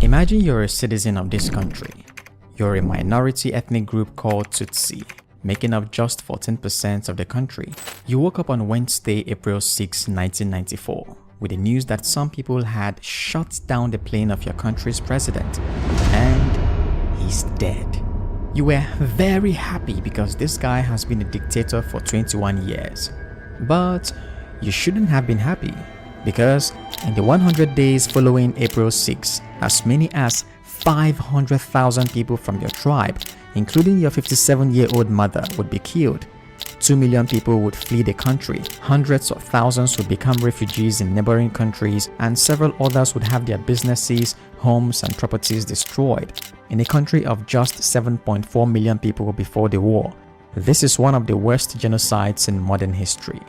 Imagine you're a citizen of this country. You're a minority ethnic group called Tutsi, making up just 14% of the country. You woke up on Wednesday, April 6, 1994, with the news that some people had shot down the plane of your country's president, and he's dead. You were very happy because this guy has been a dictator for 21 years. But you shouldn't have been happy, because in the 100 days following April 6, as many as 500,000 people from your tribe, including your 57-year-old mother, would be killed. 2 million people would flee the country, hundreds of thousands would become refugees in neighboring countries, and several others would have their businesses, homes, and properties destroyed. In a country of just 7.4 million people before the war, this is one of the worst genocides in modern history.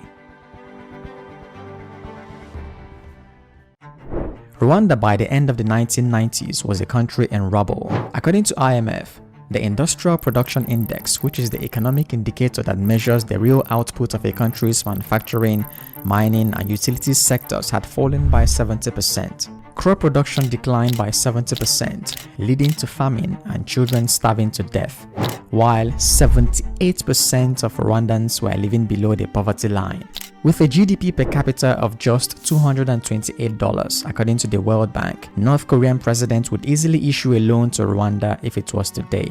Rwanda by the end of the 1990s was a country in rubble. According to IMF, the Industrial Production Index, which is the economic indicator that measures the real output of a country's manufacturing, mining, and utilities sectors, had fallen by 70%. Crop production declined by 70%, leading to famine and children starving to death, while 78% of Rwandans were living below the poverty line. With a GDP per capita of just $228, according to the World Bank, North Korean president would easily issue a loan to Rwanda if it was today.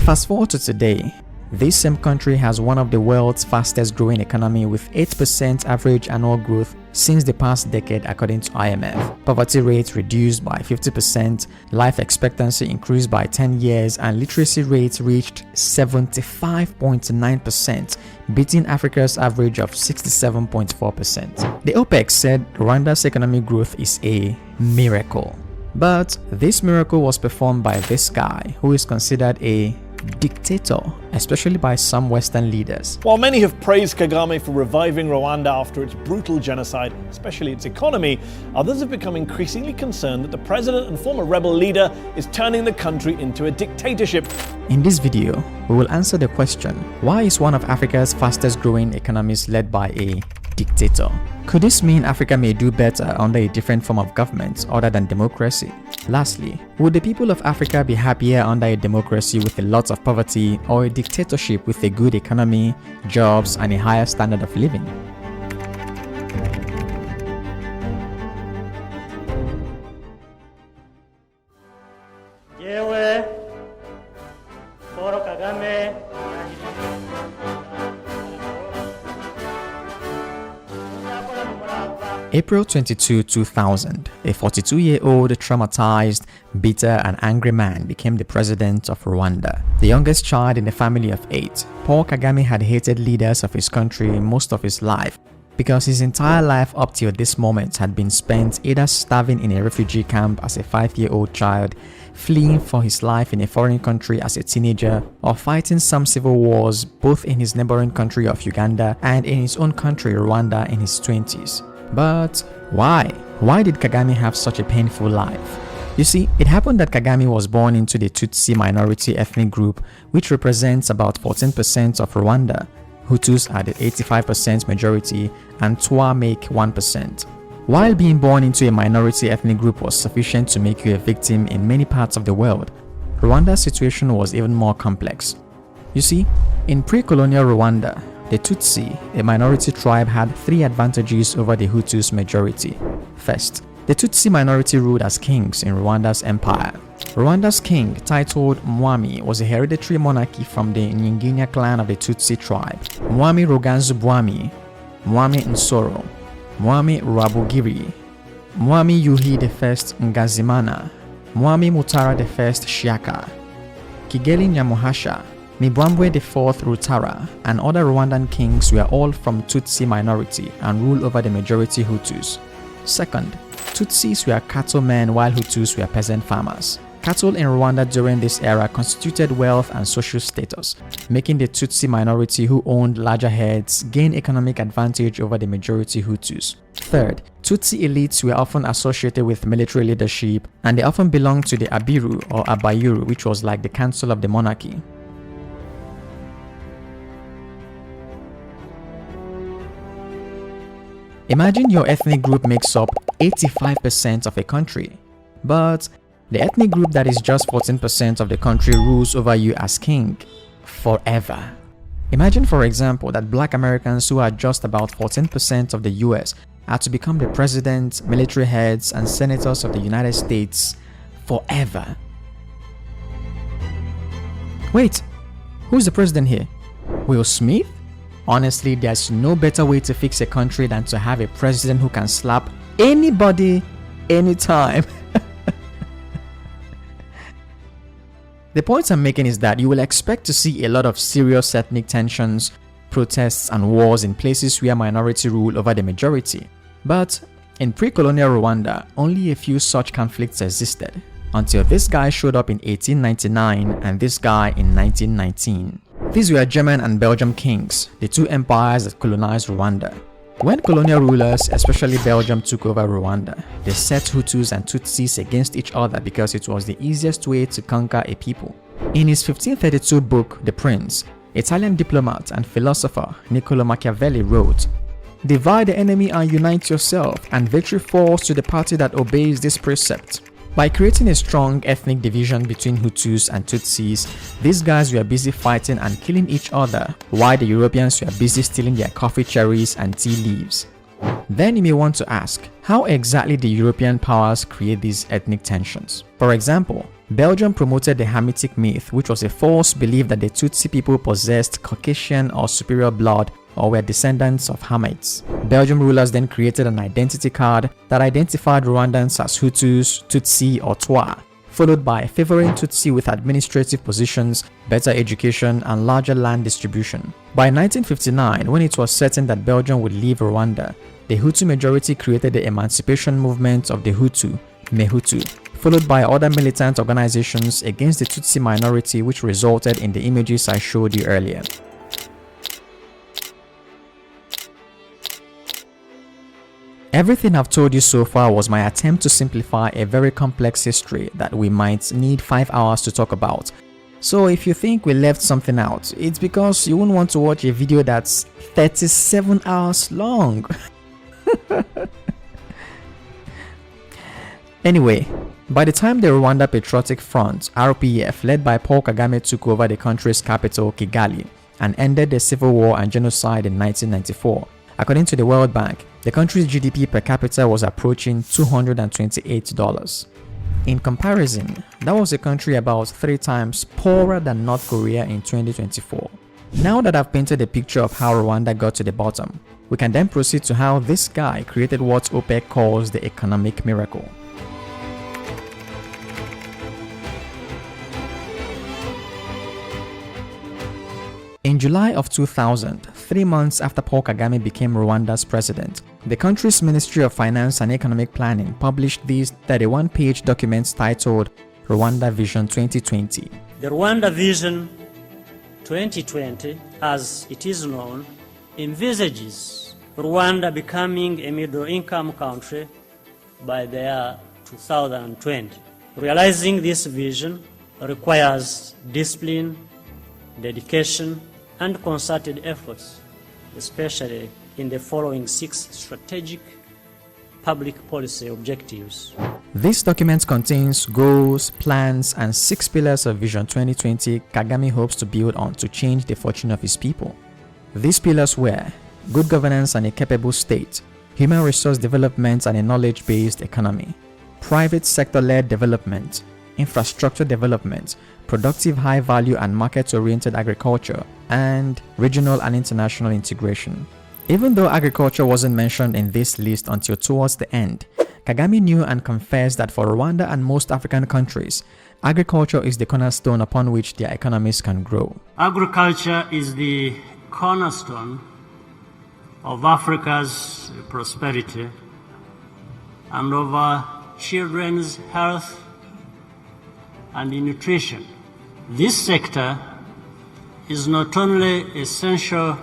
Fast forward to today, this same country has one of the world's fastest growing economy with 8% average annual growth since the past decade, according to IMF. Poverty rate reduced by 50%, life expectancy increased by 10 years, and literacy rates reached 75.9%, beating Africa's average of 67.4%. The OPEC said Rwanda's economic growth is a miracle. But this miracle was performed by this guy, who is considered a dictator, especially by some Western leaders. While many have praised Kagame for reviving Rwanda after its brutal genocide, especially its economy, others have become increasingly concerned that the president and former rebel leader is turning the country into a dictatorship. In this video, we will answer the question, why is one of Africa's fastest growing economies led by a dictator? Could this mean Africa may do better under a different form of government other than democracy? Lastly, would the people of Africa be happier under a democracy with a lot of poverty or a dictatorship with a good economy, jobs, and a higher standard of living? Kagame. April 22, 2000, a 42-year-old traumatized, bitter, and angry man became the president of Rwanda. The youngest child in a family of 8, Paul Kagame had hated leaders of his country most of his life because his entire life up till this moment had been spent either starving in a refugee camp as a 5-year-old child, fleeing for his life in a foreign country as a teenager, or fighting some civil wars both in his neighboring country of Uganda and in his own country Rwanda in his 20s. But why? Why did Kagame have such a painful life? You see, it happened that Kagame was born into the Tutsi minority ethnic group, which represents about 14% of Rwanda. Hutus are the 85% majority and Twa make 1%. While being born into a minority ethnic group was sufficient to make you a victim in many parts of the world, Rwanda's situation was even more complex. You see, in pre-colonial Rwanda, the Tutsi, a minority tribe, had 3 advantages over the Hutus majority. First, the Tutsi minority ruled as kings in Rwanda's empire. Rwanda's king, titled Mwami, was a hereditary monarchy from the Nyinginya clan of the Tutsi tribe. Mwami Ruganzu Bwami, Mwami Nsoro, Mwami Rwabugiri, Mwami Yuhi I Ngazimana, Mwami Mutara I Shiaka, Kigeli Nyamuhasha, Mibwambwe IV Rutara, and other Rwandan kings were all from Tutsi minority and ruled over the majority Hutus. Second, Tutsis were cattlemen while Hutus were peasant farmers. Cattle in Rwanda during this era constituted wealth and social status, making the Tutsi minority who owned larger herds gain economic advantage over the majority Hutus. Third, Tutsi elites were often associated with military leadership, and they often belonged to the Abiru or Abayuru, which was like the council of the monarchy. Imagine your ethnic group makes up 85% of a country, but the ethnic group that is just 14% of the country rules over you as king forever. Imagine, for example, that black Americans who are just about 14% of the US are to become the president, military heads, and senators of the United States forever. Wait, who's the president here? Will Smith? Honestly, there's no better way to fix a country than to have a president who can slap anybody, anytime. The point I'm making is that you will expect to see a lot of serious ethnic tensions, protests, and wars in places where minority rule over the majority. But in pre-colonial Rwanda, only a few such conflicts existed, until this guy showed up in 1899 and this guy in 1919. These were German and Belgium kings, the two empires that colonized Rwanda. When colonial rulers, especially Belgium, took over Rwanda, they set Hutus and Tutsis against each other because it was the easiest way to conquer a people. In his 1532 book, The Prince, Italian diplomat and philosopher Niccolo Machiavelli wrote, "Divide the enemy and unite yourself, and victory falls to the party that obeys this precept." By creating a strong ethnic division between Hutus and Tutsis, these guys were busy fighting and killing each other, while the Europeans were busy stealing their coffee cherries and tea leaves. Then you may want to ask, how exactly did European powers create these ethnic tensions? For example, Belgium promoted the Hamitic myth, which was a false belief that the Tutsi people possessed Caucasian or superior blood or were descendants of Hamites. Belgian rulers then created an identity card that identified Rwandans as Hutus, Tutsi, or Twa, followed by favoring Tutsi with administrative positions, better education, and larger land distribution. By 1959, when it was certain that Belgium would leave Rwanda, the Hutu majority created the emancipation movement of the Hutu, Mehutu, followed by other militant organizations against the Tutsi minority, which resulted in the images I showed you earlier. Everything I've told you so far was my attempt to simplify a very complex history that we might need 5 hours to talk about. So if you think we left something out, it's because you wouldn't want to watch a video that's 37 hours long. Anyway, by the time the Rwanda Patriotic Front, RPF, led by Paul Kagame, took over the country's capital, Kigali, and ended the civil war and genocide in 1994, according to the World Bank, the country's GDP per capita was approaching $228. In comparison, that was a country about 3 times poorer than North Korea in 2024. Now that I've painted a picture of how Rwanda got to the bottom, we can then proceed to how this guy created what OPEC calls the economic miracle. In July of 2000, 3 months after Paul Kagame became Rwanda's president, the country's Ministry of Finance and Economic Planning published these 31-page documents titled Rwanda Vision 2020. The Rwanda Vision 2020, as it is known, envisages Rwanda becoming a middle-income country by the year 2020. Realizing this vision requires discipline, dedication, and concerted efforts, especially in the following 6 strategic public policy objectives. This document contains goals, plans, and 6 pillars of Vision 2020 Kagame hopes to build on to change the fortune of his people. These pillars were good governance and a capable state, human resource development and a knowledge-based economy, private sector-led development, infrastructure development, productive high-value and market-oriented agriculture, and regional and international integration. Even though agriculture wasn't mentioned in this list until towards the end, Kagame knew and confessed that for Rwanda and most African countries, agriculture is the cornerstone upon which their economies can grow. Agriculture is the cornerstone of Africa's prosperity and of our children's health and nutrition. This sector is not only essential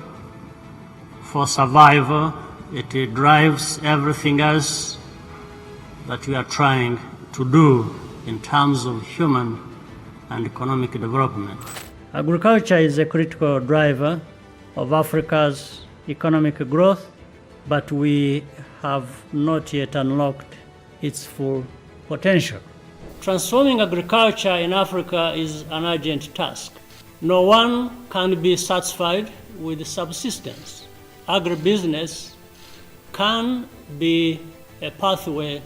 for survival, it drives everything else that we are trying to do in terms of human and economic development. Agriculture is a critical driver of Africa's economic growth but we have not yet unlocked its full potential. Transforming agriculture in Africa is an urgent task. No one can be satisfied with subsistence. Agribusiness can be a pathway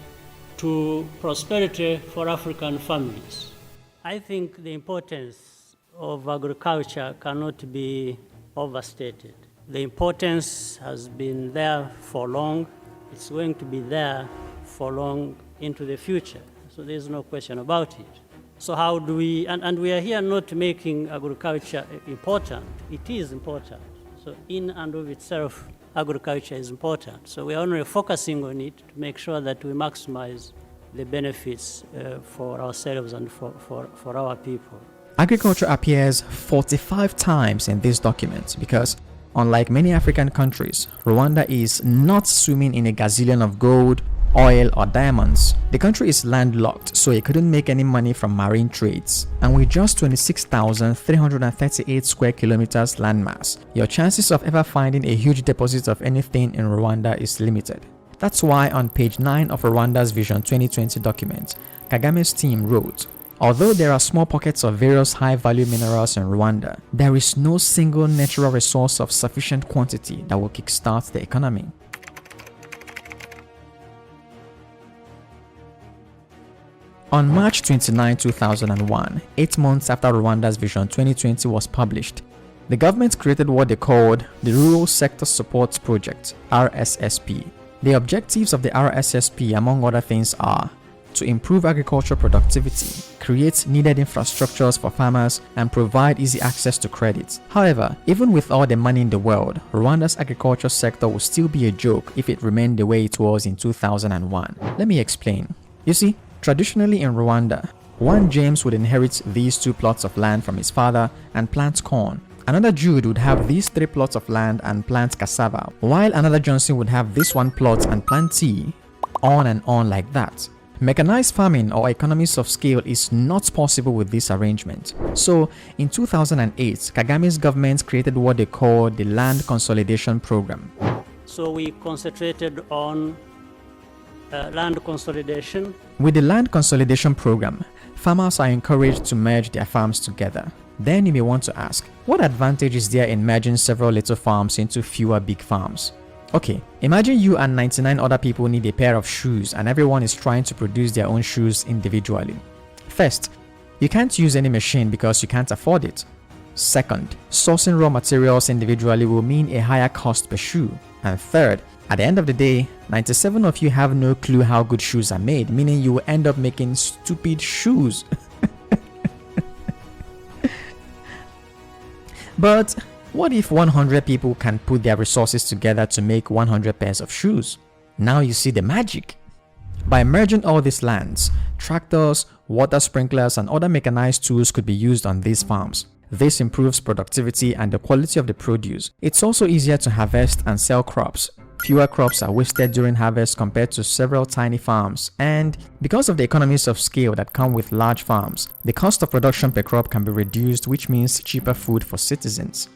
to prosperity for African families. I think the importance of agriculture cannot be overstated. The importance has been there for long. It's going to be there for long into the future. So there's no question about it. So how do we, and we are here not making agriculture important. It is important. So in and of itself, agriculture is important. So we are only focusing on it to make sure that we maximize the benefits for ourselves and for our people. Agriculture appears 45 times in this document because, unlike many African countries, Rwanda is not swimming in a gazillion of gold, oil or diamonds. The country is landlocked, so it couldn't make any money from marine trades. And with just 26,338 square kilometers landmass, your chances of ever finding a huge deposit of anything in Rwanda is limited. That's why on page 9 of Rwanda's Vision 2020 document, Kagame's team wrote, "Although there are small pockets of various high-value minerals in Rwanda, there is no single natural resource of sufficient quantity that will kickstart the economy." On March 29, 2001, 8 months after Rwanda's Vision 2020 was published, the government created what they called the Rural Sector Support Project, RSSP. The objectives of the RSSP, among other things, are to improve agricultural productivity, create needed infrastructures for farmers, and provide easy access to credit. However, even with all the money in the world, Rwanda's agriculture sector will still be a joke if it remained the way it was in 2001. Let me explain. You see, traditionally in Rwanda, one James would inherit these 2 plots of land from his father and plant corn. Another Jude would have these 3 plots of land and plant cassava, while another Johnson would have this 1 plot and plant tea, on and on like that. Mechanized farming or economies of scale is not possible with this arrangement. So, in 2008, Kagame's government created what they call the Land Consolidation Program. So we concentrated on land consolidation. With the Land Consolidation Program, farmers are encouraged to merge their farms together. Then you may want to ask, what advantage is there in merging several little farms into fewer big farms? Okay, imagine you and 99 other people need a pair of shoes and everyone is trying to produce their own shoes individually. First, you can't use any machine because you can't afford it. Second, sourcing raw materials individually will mean a higher cost per shoe. And third, at the end of the day, 97 of you have no clue how good shoes are made, meaning you will end up making stupid shoes. But what if 100 people can put their resources together to make 100 pairs of shoes? Now you see the magic. By merging all these lands, tractors, water sprinklers, and other mechanized tools could be used on these farms. This improves productivity and the quality of the produce. It's also easier to harvest and sell crops. Fewer crops are wasted during harvest compared to several tiny farms, and because of the economies of scale that come with large farms, the cost of production per crop can be reduced, which means cheaper food for citizens.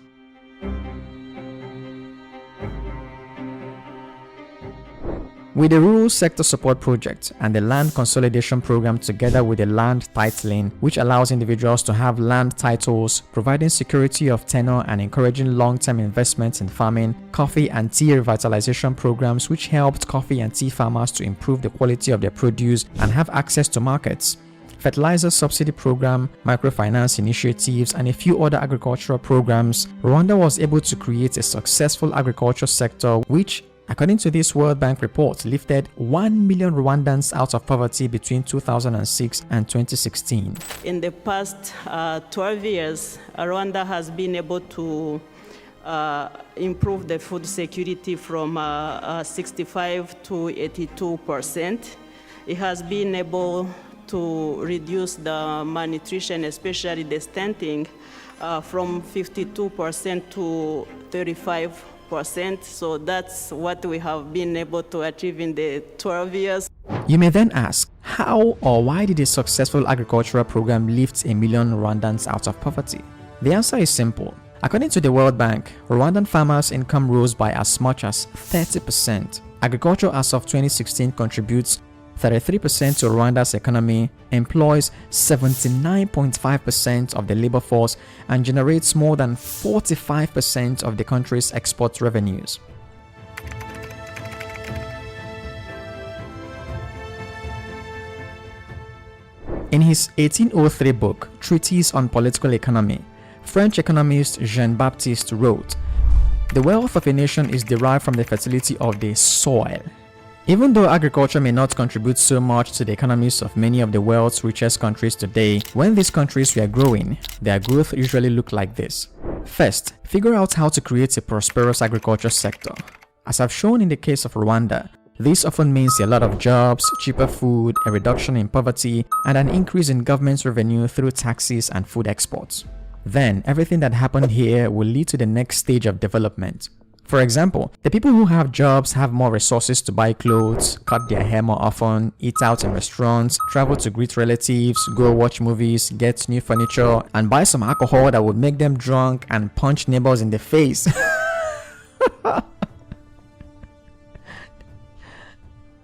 With the Rural Sector Support Project and the Land Consolidation Program together with the land titling, which allows individuals to have land titles, providing security of tenure and encouraging long-term investments in farming, coffee and tea revitalization programs which helped coffee and tea farmers to improve the quality of their produce and have access to markets, fertilizer subsidy program, microfinance initiatives, and a few other agricultural programs, Rwanda was able to create a successful agriculture sector which, according to this World Bank report, lifted 1 million Rwandans out of poverty between 2006 and 2016. In the past 12 years, Rwanda has been able to improve the food security from 65 to 82%. It has been able to reduce the malnutrition, especially the stunting, from 52% to 35%. So that's what we have been able to achieve in the 12 years. You may then ask, how or why did a successful agricultural program lift 1 million Rwandans out of poverty? The answer is simple. According to the World Bank, Rwandan farmers' income rose by as much as 30%. Agriculture as of 2016 contributes 33% to Rwanda's economy, employs 79.5% of the labor force, and generates more than 45% of the country's export revenues. In his 1803 book, Treatise on Political Economy, French economist Jean-Baptiste wrote, "The wealth of a nation is derived from the fertility of the soil." Even though agriculture may not contribute so much to the economies of many of the world's richest countries today, when these countries were growing, their growth usually looked like this. First, figure out how to create a prosperous agriculture sector. As I've shown in the case of Rwanda, this often means a lot of jobs, cheaper food, a reduction in poverty, and an increase in government's revenue through taxes and food exports. Then, everything that happened here will lead to the next stage of development. For example, the people who have jobs have more resources to buy clothes, cut their hair more often, eat out in restaurants, travel to greet relatives, go watch movies, get new furniture, and buy some alcohol that would make them drunk and punch neighbors in the face.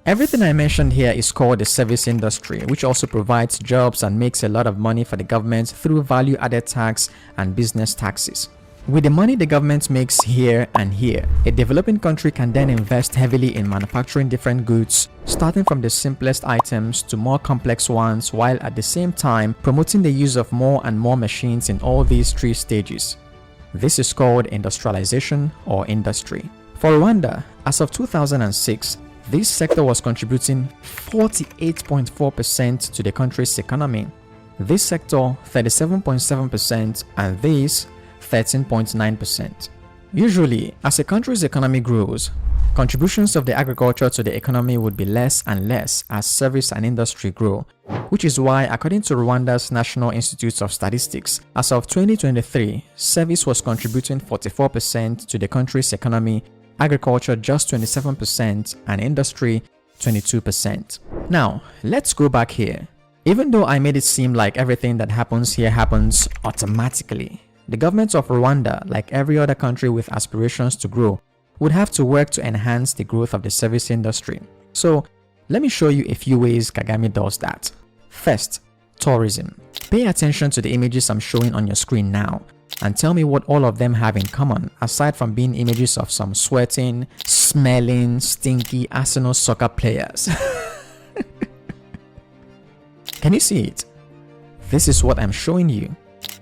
Everything I mentioned here is called the service industry, which also provides jobs and makes a lot of money for the government through value-added tax and business taxes. With the money the government makes here and here, a developing country can then invest heavily in manufacturing different goods, starting from the simplest items to more complex ones, while at the same time promoting the use of more and more machines in all these three stages. This is called industrialization or industry. For Rwanda, as of 2006, this sector was contributing 48.4% to the country's economy. This sector 37.7% and this 13.9%. Usually, as a country's economy grows, contributions of the agriculture to the economy would be less and less as service and industry grow, which is why, according to Rwanda's National Institute of Statistics, as of 2023, service was contributing 44% to the country's economy, agriculture just 27%, and industry 22%. Now, let's go back here. Even though I made it seem like everything that happens here happens automatically, the government of Rwanda, like every other country with aspirations to grow, would have to work to enhance the growth of the service industry. So, let me show you a few ways Kagame does that. First, tourism. Pay attention to the images I'm showing on your screen now, and tell me what all of them have in common, aside from being images of some sweating, smelling, stinky Arsenal soccer players. Can you see it? This is what I'm showing you.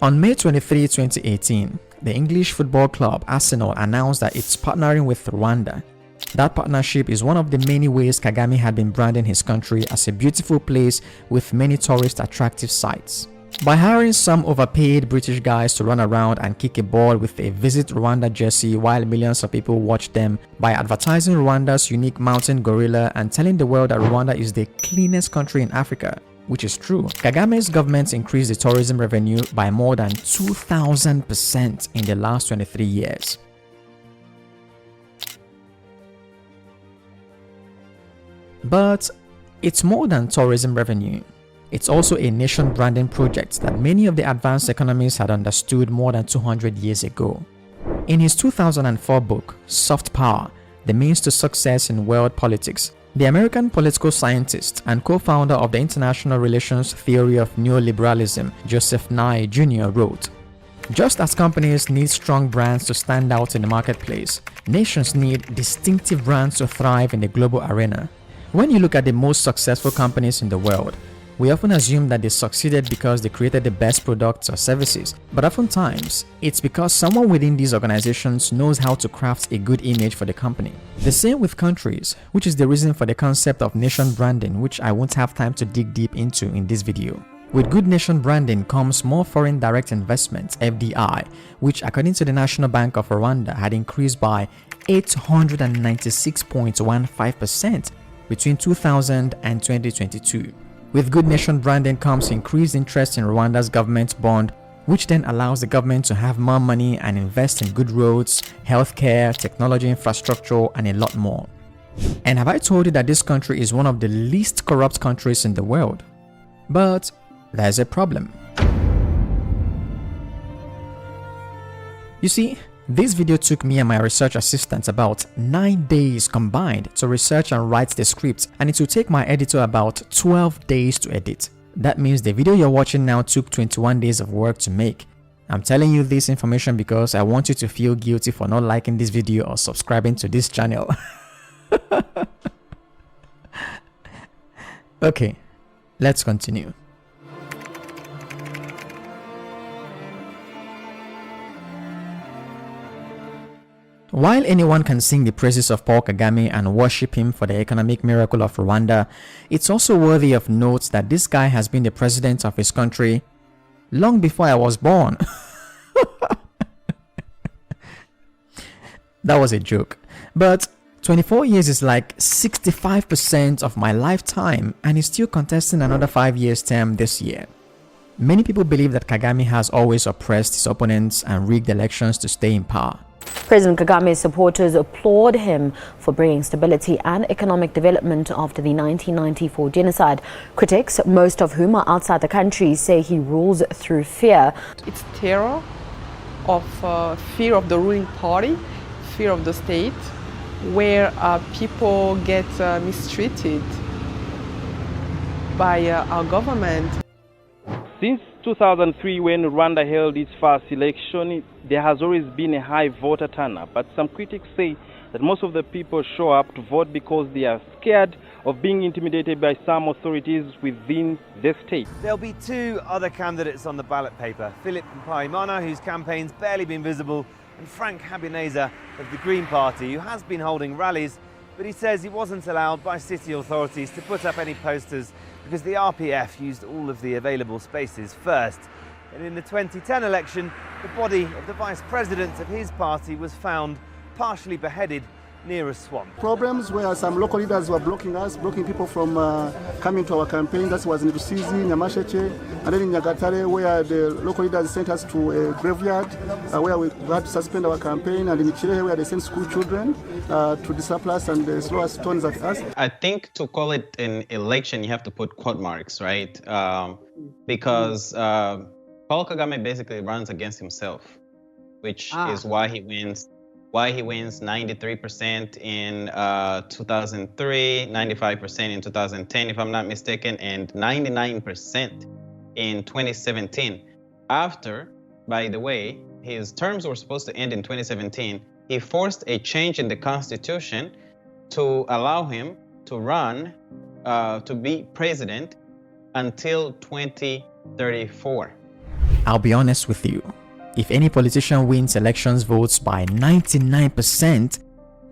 On May 23, 2018, the English football club Arsenal announced that it's partnering with Rwanda. That partnership is one of the many ways Kagame had been branding his country as a beautiful place with many tourist attractive sites. By hiring some overpaid British guys to run around and kick a ball with a Visit Rwanda jersey while millions of people watch them, by advertising Rwanda's unique mountain gorilla and telling the world that Rwanda is the cleanest country in Africa, which is true, Kagame's government increased the tourism revenue by more than 2,000% in the last 23 years. But it's more than tourism revenue. It's also a nation branding project that many of the advanced economies had understood more than 200 years ago. In his 2004 book, Soft Power: The Means to Success in World Politics, the American political scientist and co-founder of the international relations theory of neoliberalism, Joseph Nye Jr. wrote, "Just as companies need strong brands to stand out in the marketplace, nations need distinctive brands to thrive in the global arena. When you look at the most successful companies in the world, we often assume that they succeeded because they created the best products or services, but oftentimes, it's because someone within these organizations knows how to craft a good image for the company. The same with countries, which is the reason for the concept of nation branding, which I won't have time to dig deep into in this video. With good nation branding comes more foreign direct investment, FDI, which according to the National Bank of Rwanda had increased by 896.15% between 2000 and 2022. With good nation branding comes increased interest in Rwanda's government bond, which then allows the government to have more money and invest in good roads, healthcare, technology infrastructure, and a lot more. And have I told you that this country is one of the least corrupt countries in the world? But there's a problem. You see, this video took me and my research assistant about 9 days combined to research and write the script, and it will take my editor about 12 days to edit. That means the video you're watching now took 21 days of work to make. I'm telling you this information because I want you to feel guilty for not liking this video or subscribing to this channel. Okay, let's continue. While anyone can sing the praises of Paul Kagame and worship him for the economic miracle of Rwanda, it's also worthy of note that this guy has been the president of his country long before I was born. That was a joke. But 24 years is like 65% of my lifetime, and he's still contesting another 5 years term this year. Many people believe that Kagame has always oppressed his opponents and rigged elections to stay in power. President Kagame's supporters applaud him for bringing stability and economic development after the 1994 genocide. Critics, most of whom are outside the country, say he rules through fear. It's terror of fear of the ruling party, fear of the state, where people get mistreated by our government. Since 2003, when Rwanda held its first election, there has always been a high voter turnout. But some critics say that most of the people show up to vote because they are scared of being intimidated by some authorities within the state. There'll be two other candidates on the ballot paper, Philip Mpayimana, whose campaign's barely been visible, and Frank Habineza of the Green Party, who has been holding rallies, but he says he wasn't allowed by city authorities to put up any posters because the RPF used all of the available spaces first. And in the 2010 election, the body of the vice president of his party was found partially beheaded near a swamp. Problems where some local leaders were blocking us, blocking people from coming to our campaign. That was in Rusizi, Nyamasheke, and then in Nyagatare, where the local leaders sent us to a graveyard where we had to suspend our campaign, and in Chile, where they sent school children to disappear us and throw stones at us. I think to call it an election, you have to put quote marks, right? Because Paul Kagame basically runs against himself, which is why he wins. Why he wins 93% in 2003, 95% in 2010, if I'm not mistaken, and 99% in 2017. After, by the way, his terms were supposed to end in 2017, he forced a change in the constitution to allow him to run, to be president until 2034. I'll be honest with you. If any politician wins elections votes by 99%,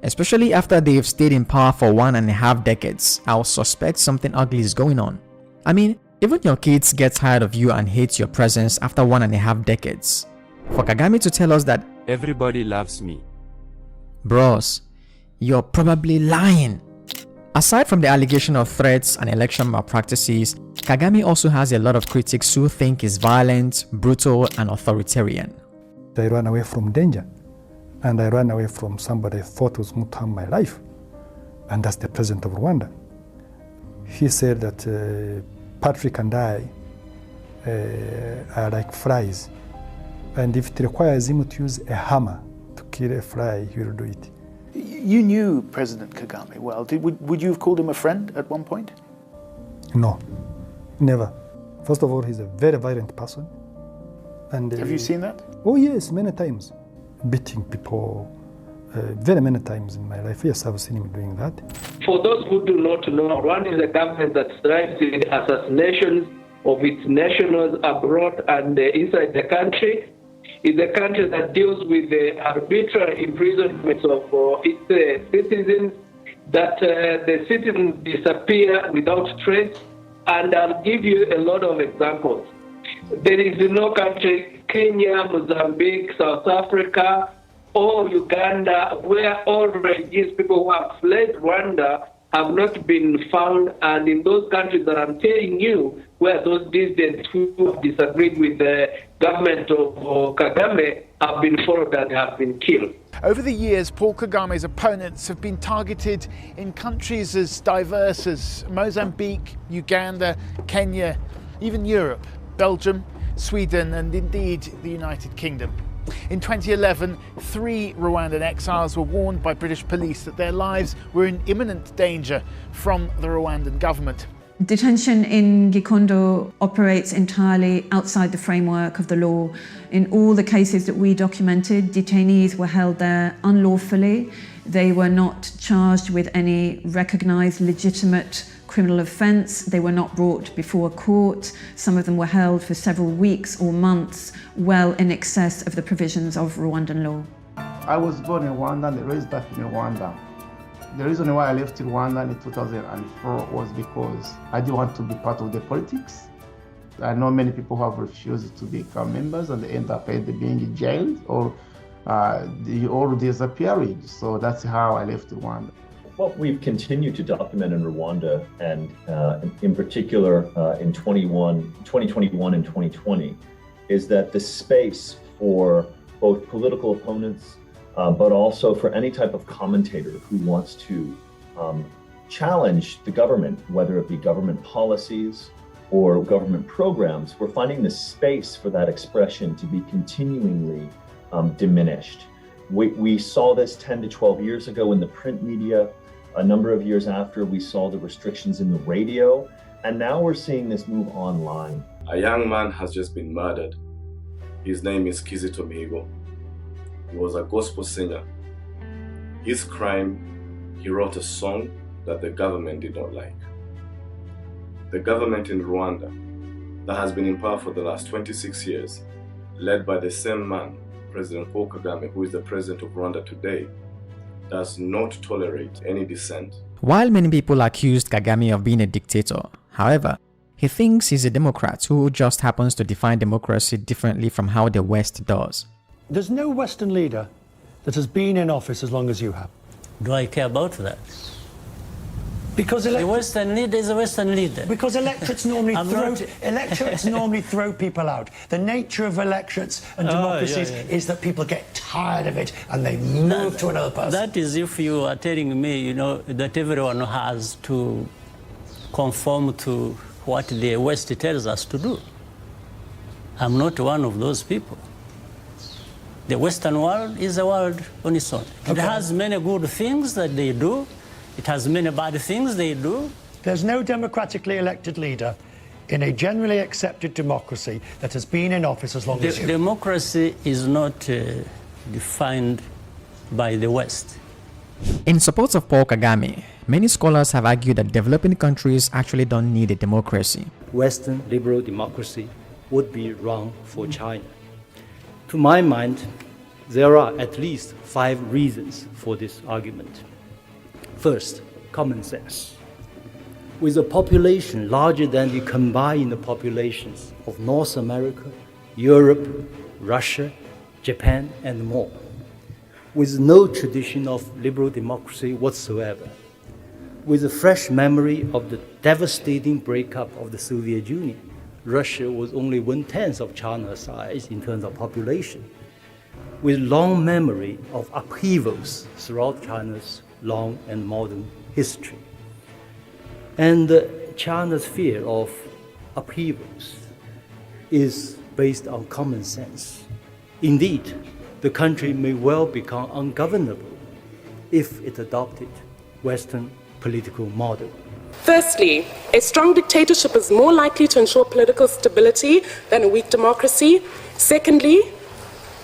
especially after they've stayed in power for 1.5 decades, I'll suspect something ugly is going on. I mean, even your kids get tired of you and hate your presence after 1.5 decades. For Kagame to tell us that everybody loves me, bros, you're probably lying. Aside from the allegation of threats and election malpractices, Kagame also has a lot of critics who think he's violent, brutal, and authoritarian. I ran away from danger, and I ran away from somebody I thought was going to harm my life, and that's the president of Rwanda. He said that Patrick and I are like flies, and if it requires him to use a hammer to kill a fly, he will do it. You knew President Kagame well. Would you have called him a friend at one point? No, never. First of all, he's a very violent person. And have you seen that? Oh yes, many times. Beating people, very many times in my life. Yes, I've seen him doing that. For those who do not know, Rwanda is a government that strives in assassinations of its nationals abroad and inside the country. It's a country that deals with the arbitrary imprisonment of its citizens, that the citizens disappear without trace. And I'll give you a lot of examples. There is no country, Kenya, Mozambique, South Africa, or Uganda, where all refugees, people who have fled Rwanda, have not been found. And in those countries that I'm telling you, where those dissidents who have disagreed with the government of Kagame have been followed and have been killed. Over the years, Paul Kagame's opponents have been targeted in countries as diverse as Mozambique, Uganda, Kenya, even Europe, Belgium, Sweden, and indeed the United Kingdom. In 2011, 3 Rwandan exiles were warned by British police that their lives were in imminent danger from the Rwandan government. Detention in Gikondo operates entirely outside the framework of the law. In all the cases that we documented, detainees were held there unlawfully. They were not charged with any recognised legitimate criminal offence. They were not brought before a court. Some of them were held for several weeks or months, well in excess of the provisions of Rwandan law. I was born in Rwanda and raised back in Rwanda. The reason why I left Rwanda in 2004 was because I didn't want to be part of the politics. I know many people who have refused to become members and they end up either being jailed or disappearing. So that's how I left Rwanda. What we've continued to document in Rwanda, and in particular in 2021 and 2020, is that the space for both political opponents, but also for any type of commentator who wants to challenge the government, whether it be government policies or government programs, we're finding the space for that expression to be continually diminished. We saw this 10 to 12 years ago in the print media. A number of years after, we saw the restrictions in the radio, and now we're seeing this move online. A young man has just been murdered. His name is Kizito Mihigo. He was a gospel singer. His crime, he wrote a song that the government did not like. The government in Rwanda, that has been in power for the last 26 years, led by the same man, President Paul Kagame, who is the president of Rwanda today, does not tolerate any dissent. While many people accused Kagame of being a dictator, however, he thinks he's a Democrat who just happens to define democracy differently from how the West does. There's no Western leader that has been in office as long as you have. Do I care about that? Because the Western leader is a Western leader. Because electorates normally throw people out. The nature of electorates and democracies is that people get tired of it and they move to another person. That is if you are telling me, that everyone has to conform to what the West tells us to do. I'm not one of those people. The Western world is a world on its own. It has many good things that they do. It has many bad things they do. There's no democratically elected leader in a generally accepted democracy that has been in office as long as you. Democracy is not defined by the West. In support of Paul Kagame, many scholars have argued that developing countries actually don't need a democracy. Western liberal democracy would be wrong for China. To my mind, there are at least 5 reasons for this argument. First, common sense. With a population larger than the combined populations of North America, Europe, Russia, Japan, and more, with no tradition of liberal democracy whatsoever, with a fresh memory of the devastating breakup of the Soviet Union, Russia was only 1/10 of China's size in terms of population, with long memory of upheavals throughout China's long and modern history. And China's fear of upheavals is based on common sense. Indeed, the country may well become ungovernable if it adopted Western political model. Firstly, a strong dictatorship is more likely to ensure political stability than a weak democracy. Secondly,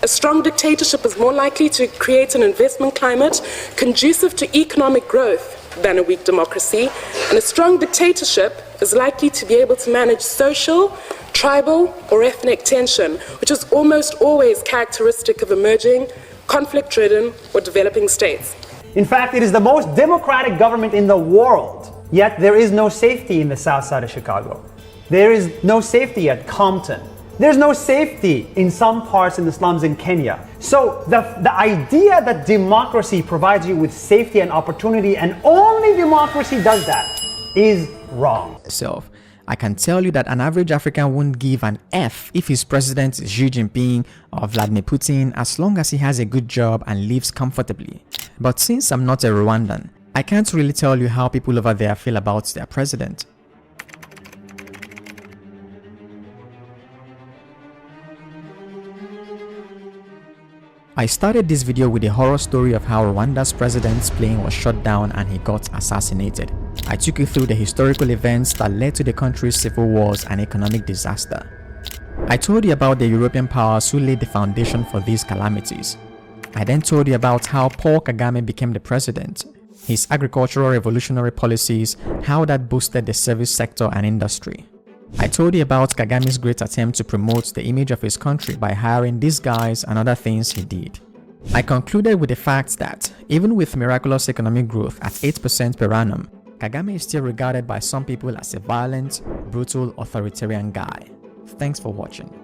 a strong dictatorship is more likely to create an investment climate conducive to economic growth than a weak democracy. And a strong dictatorship is likely to be able to manage social, tribal, or ethnic tension, which is almost always characteristic of emerging, conflict-ridden, or developing states. In fact, it is the most democratic government in the world, yet there is no safety in the south side of Chicago. There is no safety at Compton. There's no safety in some parts in the slums in Kenya. So the idea that democracy provides you with safety and opportunity, and only democracy does that, is wrong. I can tell you that an average African won't give an F if his president is Xi Jinping or Vladimir Putin, as long as he has a good job and lives comfortably. But since I'm not a Rwandan, I can't really tell you how people over there feel about their president. I started this video with a horror story of how Rwanda's president's plane was shot down and he got assassinated. I took you through the historical events that led to the country's civil wars and economic disaster. I told you about the European powers who laid the foundation for these calamities. I then told you about how Paul Kagame became the president, his agricultural revolutionary policies, how that boosted the service sector and industry. I told you about Kagame's great attempt to promote the image of his country by hiring these guys and other things he did. I concluded with the fact that, even with miraculous economic growth at 8% per annum, Kagame is still regarded by some people as a violent, brutal, authoritarian guy. Thanks for watching.